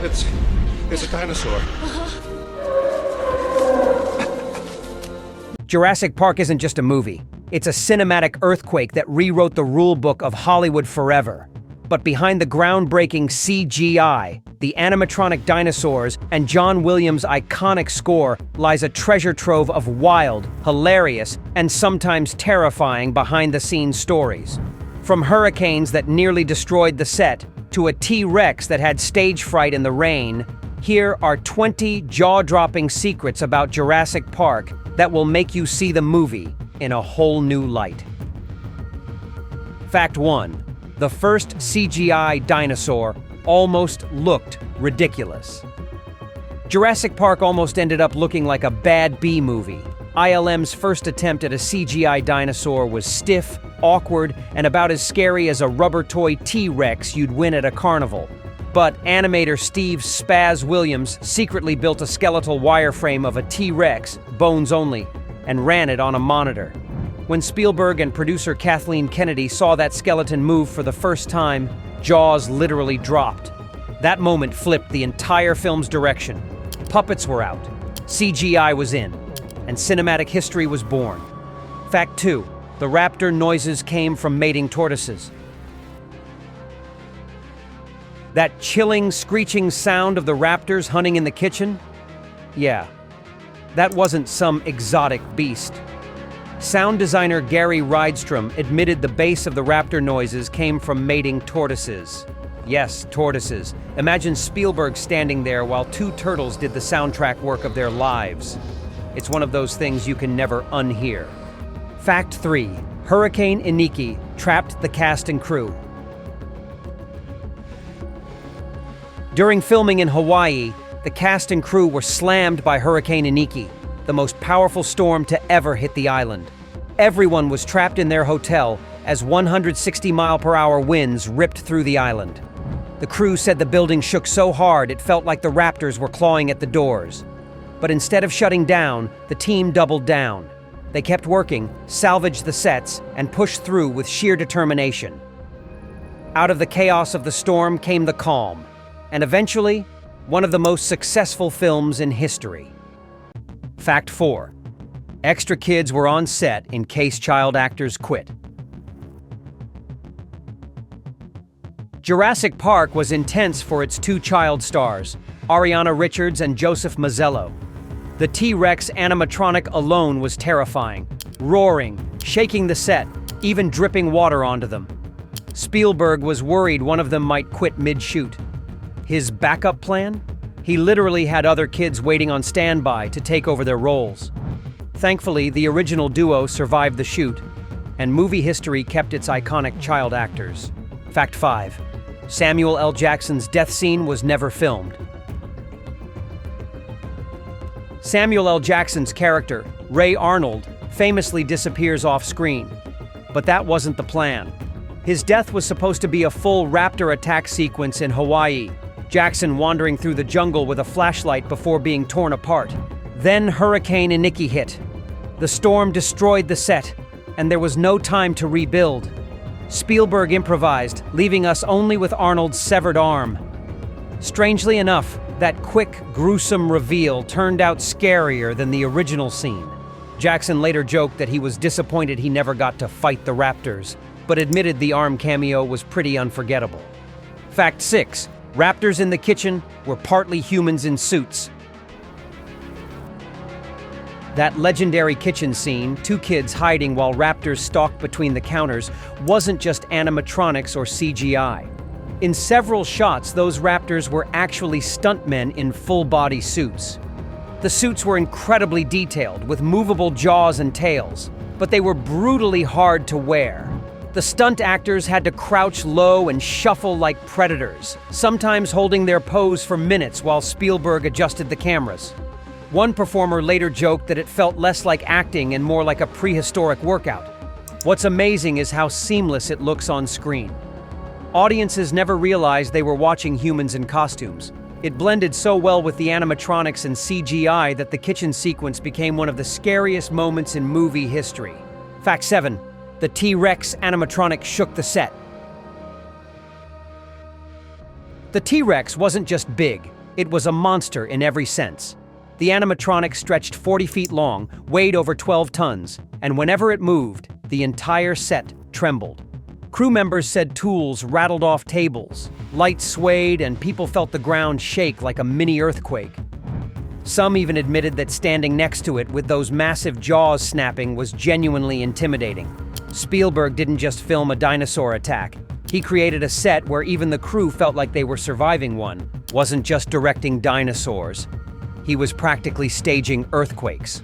It's a dinosaur. Jurassic Park isn't just a movie. It's a cinematic earthquake that rewrote the rulebook of Hollywood forever. But behind the groundbreaking CGI, the animatronic dinosaurs, and John Williams' iconic score lies a treasure trove of wild, hilarious, and sometimes terrifying behind-the-scenes stories. From hurricanes that nearly destroyed the set, to a T-Rex that had stage fright in the rain, here are 20 jaw-dropping secrets about Jurassic Park that will make you see the movie in a whole new light. Fact 1. The first CGI dinosaur almost looked ridiculous. Jurassic Park almost ended up looking like a bad B-movie. ILM's first attempt at a CGI dinosaur was stiff, awkward, and about as scary as a rubber toy T-Rex you'd win at a carnival. But animator Steve "Spaz" Williams secretly built a skeletal wireframe of a T-Rex, bones only, and ran it on a monitor. When Spielberg and producer Kathleen Kennedy saw that skeleton move for the first time, jaws literally dropped. That moment flipped the entire film's direction. Puppets were out, CGI was in, and cinematic history was born. Fact 2. The raptor noises came from mating tortoises. That chilling, screeching sound of the raptors hunting in the kitchen? Yeah, that wasn't some exotic beast. Sound designer Gary Rydstrom admitted the base of the raptor noises came from mating tortoises. Yes, tortoises. Imagine Spielberg standing there while two turtles did the soundtrack work of their lives. It's one of those things you can never unhear. Fact 3. Hurricane Iniki trapped the cast and crew. During filming in Hawaii, the cast and crew were slammed by Hurricane Iniki, the most powerful storm to ever hit the island. Everyone was trapped in their hotel as 160-mile-per-hour winds ripped through the island. The crew said the building shook so hard it felt like the raptors were clawing at the doors. But instead of shutting down, the team doubled down. They kept working, salvaged the sets, and pushed through with sheer determination. Out of the chaos of the storm came the calm, and eventually, one of the most successful films in history. Fact 4. Extra kids were on set in case child actors quit. Jurassic Park was intense for its two child stars, Ariana Richards and Joseph Mazzello. The T-Rex animatronic alone was terrifying, roaring, shaking the set, even dripping water onto them. Spielberg was worried one of them might quit mid-shoot. His backup plan? He literally had other kids waiting on standby to take over their roles. Thankfully, the original duo survived the shoot, and movie history kept its iconic child actors. Fact 5. Samuel L. Jackson's death scene was never filmed. Samuel L. Jackson's character, Ray Arnold, famously disappears off-screen. But that wasn't the plan. His death was supposed to be a full raptor attack sequence in Hawaii, Jackson wandering through the jungle with a flashlight before being torn apart. Then Hurricane Iniki hit. The storm destroyed the set, and there was no time to rebuild. Spielberg improvised, leaving us only with Arnold's severed arm. Strangely enough, that quick, gruesome reveal turned out scarier than the original scene. Jackson later joked that he was disappointed he never got to fight the raptors, but admitted the arm cameo was pretty unforgettable. Fact 6. Raptors in the kitchen were partly humans in suits. That legendary kitchen scene, two kids hiding while raptors stalked between the counters, wasn't just animatronics or CGI. In several shots, those raptors were actually stuntmen in full-body suits. The suits were incredibly detailed, with movable jaws and tails, but they were brutally hard to wear. The stunt actors had to crouch low and shuffle like predators, sometimes holding their pose for minutes while Spielberg adjusted the cameras. One performer later joked that it felt less like acting and more like a prehistoric workout. What's amazing is how seamless it looks on screen. Audiences never realized they were watching humans in costumes. It blended so well with the animatronics and CGI that the kitchen sequence became one of the scariest moments in movie history. Fact 7. The T-Rex animatronic shook the set. The T-Rex wasn't just big, it was a monster in every sense. The animatronic stretched 40 feet long, weighed over 12 tons, and whenever it moved, the entire set trembled. Crew members said tools rattled off tables, lights swayed, and people felt the ground shake like a mini earthquake. Some even admitted that standing next to it with those massive jaws snapping was genuinely intimidating. Spielberg didn't just film a dinosaur attack. He created a set where even the crew felt like they were surviving one. Wasn't just directing dinosaurs. He was practically staging earthquakes.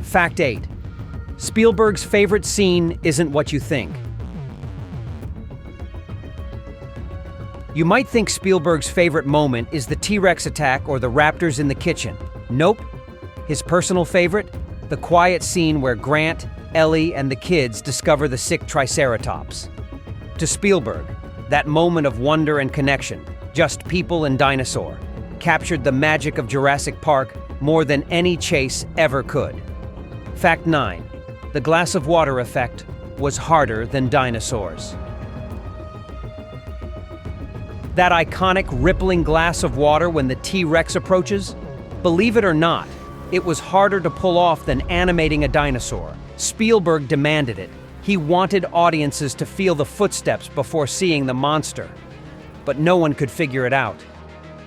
Fact 8. Spielberg's favorite scene isn't what you think. You might think Spielberg's favorite moment is the T-Rex attack or the raptors in the kitchen. Nope. His personal favorite? The quiet scene where Grant, Ellie, and the kids discover the sick Triceratops. To Spielberg, that moment of wonder and connection, just people and dinosaur, captured the magic of Jurassic Park more than any chase ever could. Fact 9. The glass of water effect was harder than dinosaurs. That iconic rippling glass of water when the T-Rex approaches? Believe it or not, it was harder to pull off than animating a dinosaur. Spielberg demanded it. He wanted audiences to feel the footsteps before seeing the monster. But no one could figure it out,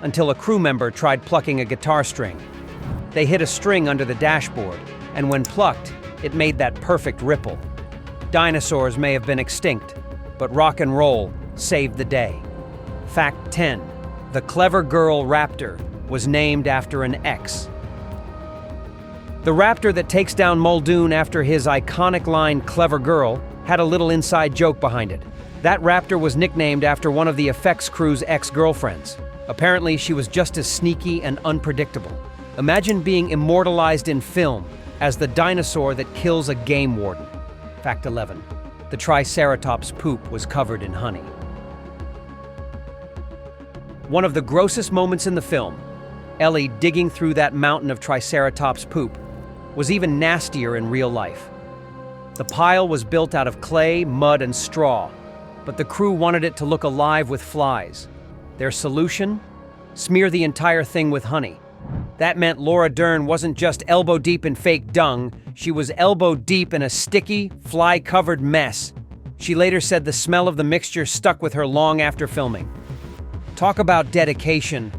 until a crew member tried plucking a guitar string. They hit a string under the dashboard, and when plucked, it made that perfect ripple. Dinosaurs may have been extinct, but rock and roll saved the day. Fact 10. The clever girl raptor was named after an X. The raptor that takes down Muldoon after his iconic line, "Clever girl," had a little inside joke behind it. That raptor was nicknamed after one of the effects crew's ex-girlfriends. Apparently, she was just as sneaky and unpredictable. Imagine being immortalized in film as the dinosaur that kills a game warden. Fact 11. The Triceratops' poop was covered in honey. One of the grossest moments in the film, Ellie digging through that mountain of Triceratops poop, was even nastier in real life. The pile was built out of clay, mud, and straw, but the crew wanted it to look alive with flies. Their solution? Smear the entire thing with honey. That meant Laura Dern wasn't just elbow deep in fake dung, she was elbow deep in a sticky, fly-covered mess. She later said the smell of the mixture stuck with her long after filming. Talk about dedication.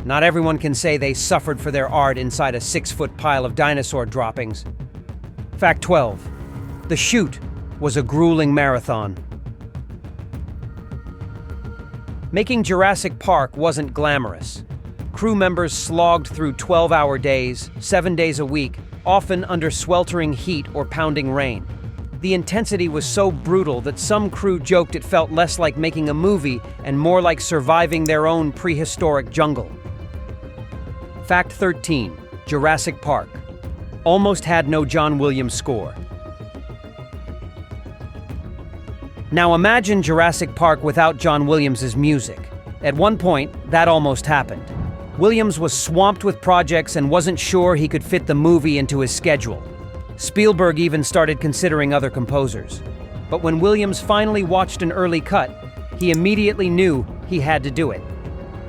Not everyone can say they suffered for their art inside a 6-foot pile of dinosaur droppings. Fact 12. The shoot was a grueling marathon. Making Jurassic Park wasn't glamorous. Crew members slogged through 12-hour days, 7 days a week, often under sweltering heat or pounding rain. The intensity was so brutal that some crew joked it felt less like making a movie and more like surviving their own prehistoric jungle. Fact 13. Jurassic Park almost had no John Williams score. Now imagine Jurassic Park without John Williams' music. At one point, that almost happened. Williams was swamped with projects and wasn't sure he could fit the movie into his schedule. Spielberg even started considering other composers. But when Williams finally watched an early cut, he immediately knew he had to do it.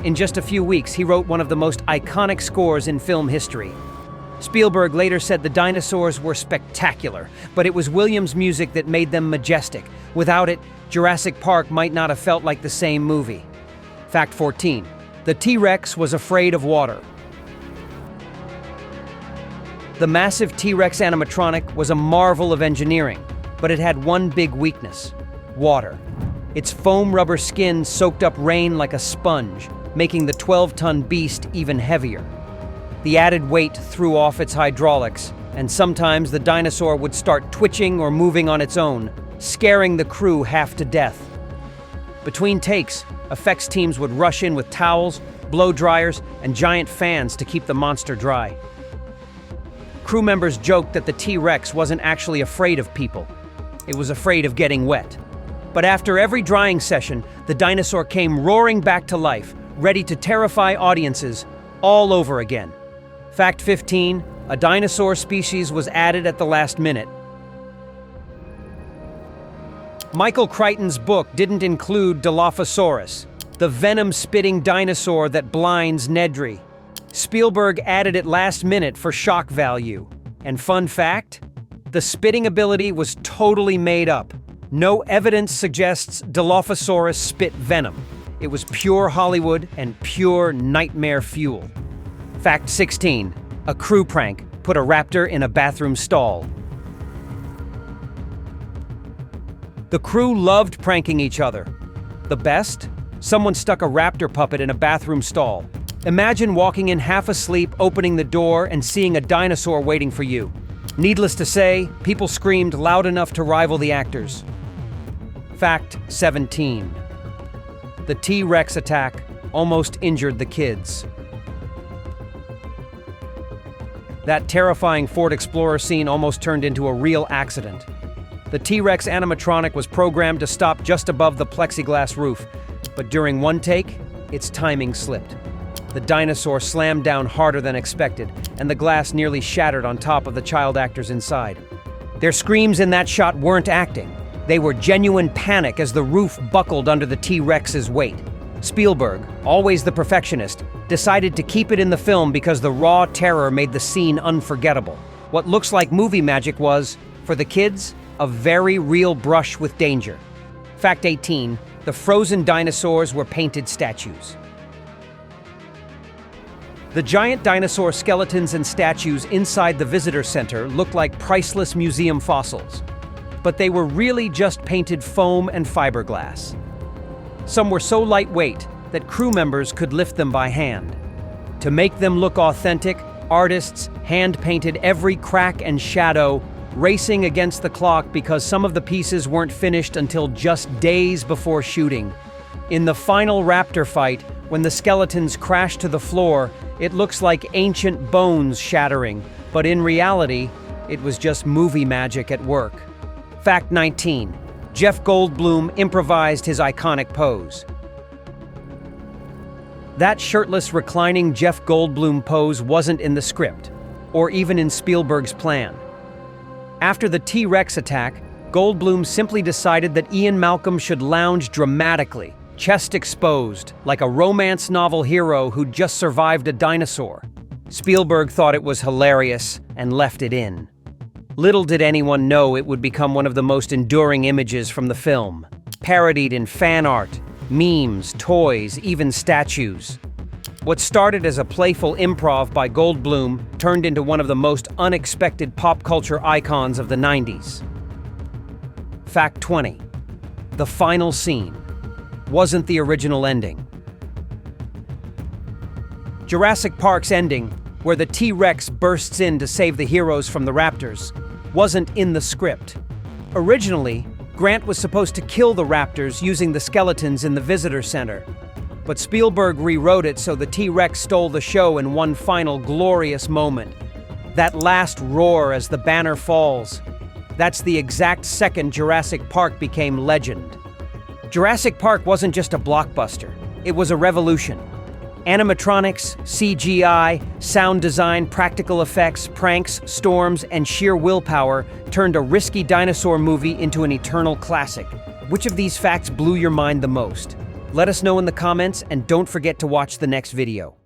In just a few weeks, he wrote one of the most iconic scores in film history. Spielberg later said the dinosaurs were spectacular, but it was Williams' music that made them majestic. Without it, Jurassic Park might not have felt like the same movie. Fact 14. The T-Rex was afraid of water. The massive T-Rex animatronic was a marvel of engineering, but it had one big weakness: water. Its foam rubber skin soaked up rain like a sponge, making the 12-ton beast even heavier. The added weight threw off its hydraulics, and sometimes the dinosaur would start twitching or moving on its own, scaring the crew half to death. Between takes, effects teams would rush in with towels, blow dryers, and giant fans to keep the monster dry. Crew members joked that the T-Rex wasn't actually afraid of people. It was afraid of getting wet. But after every drying session, the dinosaur came roaring back to life, ready to terrify audiences all over again. Fact 15. A dinosaur species was added at the last minute. Michael Crichton's book didn't include Dilophosaurus. the venom-spitting dinosaur that blinds Nedry. Spielberg added it last minute for shock value. And fun fact? The spitting ability was totally made up. No evidence suggests Dilophosaurus spit venom. It was pure Hollywood and pure nightmare fuel. Fact 16. A crew prank put a raptor in a bathroom stall. The crew loved pranking each other. The best? Someone stuck a raptor puppet in a bathroom stall. Imagine walking in half asleep, opening the door, and seeing a dinosaur waiting for you. Needless to say, people screamed loud enough to rival the actors. Fact 17. The T-Rex attack almost injured the kids. That terrifying Ford Explorer scene almost turned into a real accident. The T-Rex animatronic was programmed to stop just above the plexiglass roof, but during one take, its timing slipped. The dinosaur slammed down harder than expected, and the glass nearly shattered on top of the child actors inside. Their screams in that shot weren't acting. They were genuine panic as the roof buckled under the T-Rex's weight. Spielberg, always the perfectionist, decided to keep it in the film because the raw terror made the scene unforgettable. What looks like movie magic was, for the kids, a very real brush with danger. Fact 18. The frozen dinosaurs were painted statues. The giant dinosaur skeletons and statues inside the visitor center looked like priceless museum fossils, but they were really just painted foam and fiberglass. Some were so lightweight that crew members could lift them by hand. To make them look authentic, artists hand-painted every crack and shadow, racing against the clock because some of the pieces weren't finished until just days before shooting. In the final raptor fight, when the skeletons crash to the floor, it looks like ancient bones shattering, but in reality, it was just movie magic at work. Fact 19. Jeff Goldblum improvised his iconic pose. That shirtless, reclining Jeff Goldblum pose wasn't in the script, or even in Spielberg's plan. After the T-Rex attack, Goldblum simply decided that Ian Malcolm should lounge dramatically, chest exposed, like a romance novel hero who'd just survived a dinosaur. Spielberg thought it was hilarious and left it in. Little did anyone know it would become one of the most enduring images from the film, parodied in fan art, memes, toys, even statues. What started as a playful improv by Goldblum turned into one of the most unexpected pop culture icons of the 90s. Fact 20. The final scene wasn't the original ending. Jurassic Park's ending, where the T-Rex bursts in to save the heroes from the raptors, wasn't in the script. Originally, Grant was supposed to kill the raptors using the skeletons in the visitor center. But Spielberg rewrote it so the T-Rex stole the show in one final glorious moment. That last roar as the banner falls. That's the exact second Jurassic Park became legend. Jurassic Park wasn't just a blockbuster. It was a revolution. Animatronics, CGI, sound design, practical effects, pranks, storms, and sheer willpower turned a risky dinosaur movie into an eternal classic. Which of these facts blew your mind the most? Let us know in the comments, and don't forget to watch the next video.